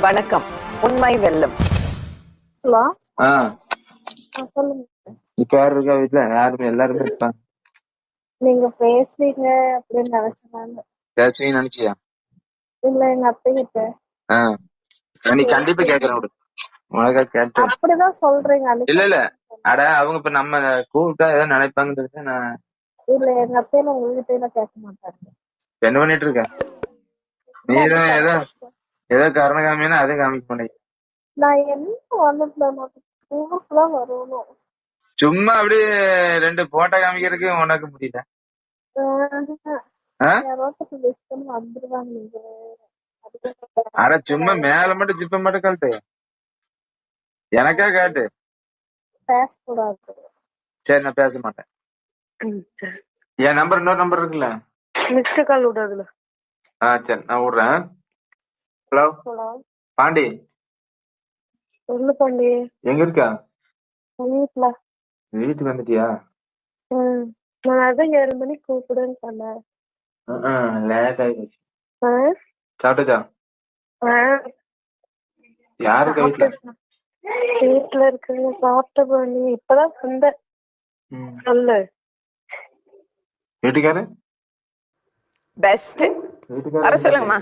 வணக்கம். உண்மை வெல்லும். ஹலோ. சொல்லுங்க. இப்ப யாரு இருக்கா வீட்டுல? யாருமே எல்லாருமே இருப்பாங்க. நீங்க பேசுவீங்க அப்படின்னு நினைச்சேன். பேசுவீங்க நினைச்சியா? இல்ல, எங்க அத்தை கிட்ட. நீ கண்டிப்பா கேக்குறேன் விடு. உனக்கா கேட்டு அப்படிதான் சொல்றீங்க. இல்ல அட அவங்க இப்ப நம்ம கூப்பிட்டா ஏதோ நினைப்பாங்கிறது. நான் இல்ல, எங்க அத்தையில உங்ககிட்ட கேட்க மாட்டாங்க. என்ன பண்ணிட்டு இருக்க? நீதான் ஏதோ காரணம் காமியா அதையும் காமிக்க மாட்டேங்க. நான் என்ன வந்துட்டுதான் வரணும். சும்மா அப்படியே 2 போட்டோ காமிக்கிறதுக்கு உனக்கு முடியல. வந்துருவாங்க. அட சும்மா மேல மட்டும் ஜிப்ப மட்டும் கழட்டு. எனக்கா காட்டு. பேசக்கூடாது. சரி, நான் பேச மாட்டேன். என் நம்பர் இன்னொரு நம்பர் இருக்குல்ல, மிஸ்டு கால் விடாதுல. சரி நான் விடுறேன். ஹலோ பாண்டி. சொல்லு பாண்டி. எங்க இருக்கா? வீட்டுல. வீட்டுக்கு வந்துட்டியா? நான் அதான் 7 மணிக்கு கூப்பிடுன்னு சொன்னேன். லேட் ஆயிடுச்சு. சாப்பிட்டா? யாருக்கு வீட்டுல? வீட்டுல இருக்குங்க. சாப்பிட்ட பாண்டி. இப்பதான் வந்தேன். சொல்லு. வீட்டுக்காரு பெஸ்ட். வர சொல்லுங்கம்மா.